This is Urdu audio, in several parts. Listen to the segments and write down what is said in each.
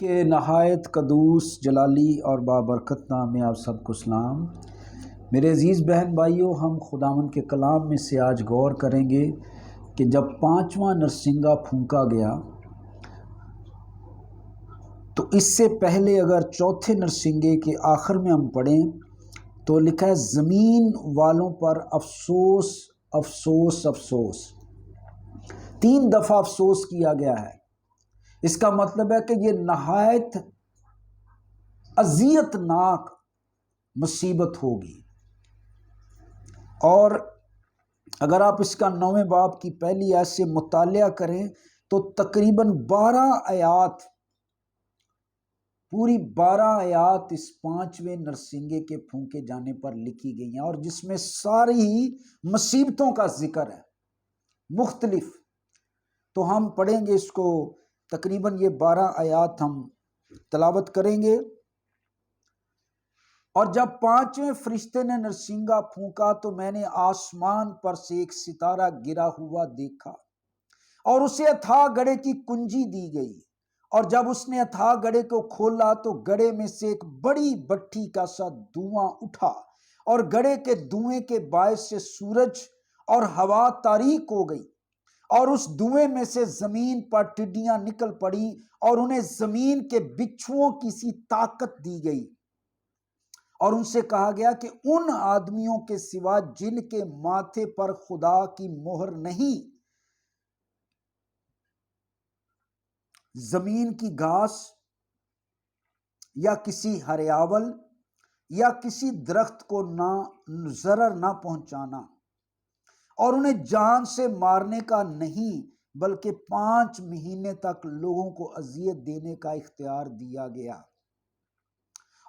کہ نہایت قدوس جلالی اور بابرکت نام میں آپ سب کو سلام۔ میرے عزیز بہن بھائیوں، ہم خداوند کے کلام میں سے آج غور کریں گے کہ جب پانچواں نرسنگا پھونکا گیا تو اس سے پہلے اگر چوتھے نرسنگے کے آخر میں ہم پڑھیں تو لکھا ہے زمین والوں پر افسوس افسوس افسوس۔ 3 دفعہ افسوس کیا گیا ہے۔ اس کا مطلب ہے کہ یہ نہایت اذیت ناک مصیبت ہوگی، اور اگر آپ اس کا 9ویں باب کی پہلی آیت سے مطالعہ کریں تو تقریباً 12 آیات، پوری 12 آیات اس 5ویں نرسنگے کے پھونکے جانے پر لکھی گئی ہیں، اور جس میں ساری مصیبتوں کا ذکر ہے مختلف۔ تو ہم پڑھیں گے اس کو، تقریباً یہ 12 آیات ہم تلاوت کریں گے۔ اور جب 5ویں فرشتے نے نرسنگا پھونکا تو میں نے آسمان پر سے ایک ستارہ گرا ہوا دیکھا، اور اسے اتھاہ گڑھے کی کنجی دی گئی، اور جب اس نے اتھاہ گڑھے کو کھولا تو گڑھے میں سے ایک بڑی بھٹی کا سا دھواں اٹھا، اور گڑھے کے دھوئیں کے باعث سے سورج اور ہوا تاریک ہو گئی، اور اس دھوئیں میں سے زمین پر ٹڈیاں نکل پڑی، اور انہیں زمین کے بچھوؤں کی سی طاقت دی گئی، اور ان سے کہا گیا کہ ان آدمیوں کے سوا جن کے ماتھے پر خدا کی مہر نہیں، زمین کی گھاس یا کسی ہریاول یا کسی درخت کو نہ ضرر نہ پہنچانا، اور انہیں جان سے مارنے کا نہیں بلکہ 5 مہینے تک لوگوں کو اذیت دینے کا اختیار دیا گیا۔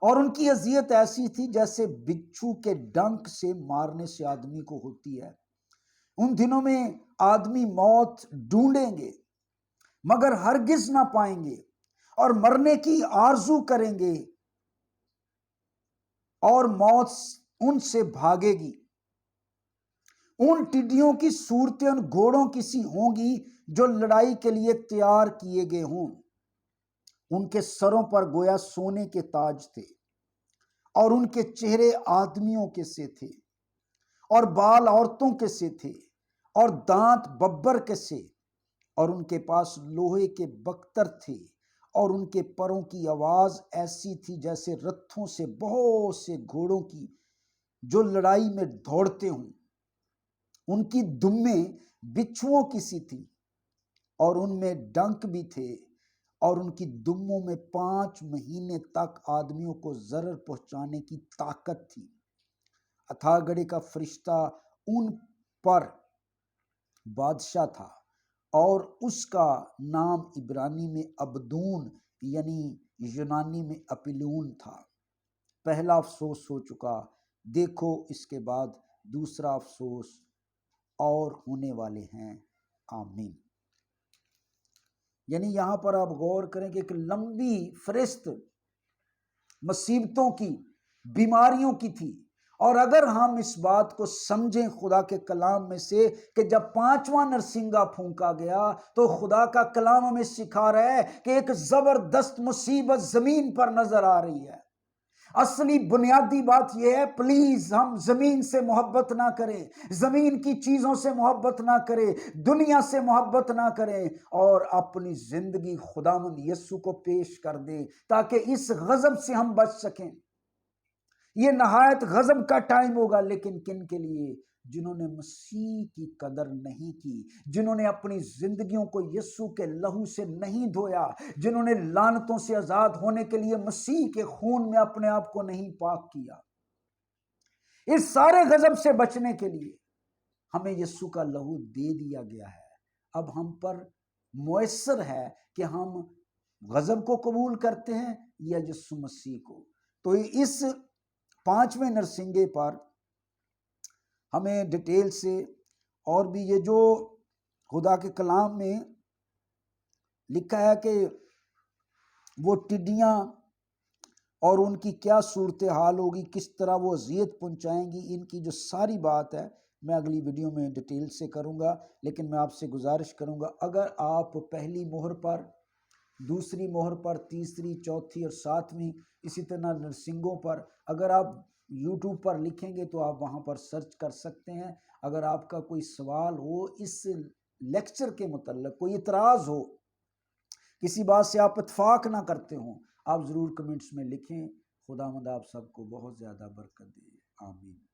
اور ان کی اذیت ایسی تھی جیسے بچھو کے ڈنک سے مارنے سے آدمی کو ہوتی ہے۔ ان دنوں میں آدمی موت ڈھونڈیں گے مگر ہرگز نہ پائیں گے، اور مرنے کی آرزو کریں گے اور موت ان سے بھاگے گی۔ ان ٹڈیوں کی صورتیں ان گھوڑوں کی سی ہوں گی جو لڑائی کے لیے تیار کیے گئے ہوں۔ ان کے سروں پر گویا سونے کے تاج تھے، اور ان کے چہرے آدمیوں کے سے تھے، اور بال عورتوں کے سے تھے، اور دانت ببر کے سے، اور ان کے پاس لوہے کے بکتر تھے، اور ان کے پروں کی آواز ایسی تھی جیسے رتھوں سے بہت سے گھوڑوں کی جو لڑائی میں دوڑتے ہوں۔ ان کی دمیں بچھوؤں کی سی تھی، اور ان میں ڈنک بھی تھے، اور ان کی دموں میں 5 مہینے تک آدمیوں کو ضرر پہنچانے کی طاقت تھی۔ اتھاہ گڑھے کا فرشتہ ان پر بادشاہ تھا، اور اس کا نام عبرانی میں ابدون یعنی یونانی میں اپیلون تھا۔ پہلا افسوس ہو چکا، دیکھو اس کے بعد دوسرا افسوس اور ہونے والے ہیں۔ آمین۔ یعنی یہاں پر آپ غور کریں کہ ایک لمبی فہرست مصیبتوں کی، بیماریوں کی تھی، اور اگر ہم اس بات کو سمجھیں خدا کے کلام میں سے کہ جب 5واں نرسنگا پھونکا گیا تو خدا کا کلام ہمیں سکھا رہا ہے کہ ایک زبردست مصیبت زمین پر نظر آ رہی ہے۔ اصلی بنیادی بات یہ ہے، پلیز ہم زمین سے محبت نہ کریں، زمین کی چیزوں سے محبت نہ کریں، دنیا سے محبت نہ کریں، اور اپنی زندگی خداوند یسوع کو پیش کر دیں تاکہ اس غضب سے ہم بچ سکیں۔ یہ نہایت غضب کا ٹائم ہوگا، لیکن کن کے لیے؟ جنہوں نے مسیح کی قدر نہیں کی، جنہوں نے اپنی زندگیوں کو یسوع کے لہو سے نہیں دھویا، جنہوں نے لعنتوں سے آزاد ہونے کے لیے مسیح کے خون میں اپنے آپ کو نہیں پاک کیا۔ اس سارے غضب سے بچنے کے لیے ہمیں یسوع کا لہو دے دیا گیا ہے۔ اب ہم پر میسر ہے کہ ہم غضب کو قبول کرتے ہیں یا یسوع مسیح کو۔ تو اس 5ویں نرسنگے پر ہمیں ڈیٹیل سے، اور بھی یہ جو خدا کے کلام میں لکھا ہے کہ وہ ٹڈیاں اور ان کی کیا صورتحال ہوگی، کس طرح وہ اذیت پہنچائیں گی، ان کی جو ساری بات ہے میں اگلی ویڈیو میں ڈیٹیل سے کروں گا۔ لیکن میں آپ سے گزارش کروں گا، اگر آپ پہلی مہر پر دوسری مہر پر، تیسری، چوتھی اور ساتویں، اسی طرح نرسنگوں پر اگر آپ یوٹیوب پر لکھیں گے تو آپ وہاں پر سرچ کر سکتے ہیں۔ اگر آپ کا کوئی سوال ہو اس لیکچر کے متعلق، کوئی اعتراض ہو، کسی بات سے آپ اتفاق نہ کرتے ہوں، آپ ضرور کمنٹس میں لکھیں۔ خداوند آپ سب کو بہت زیادہ برکت دے، آمین۔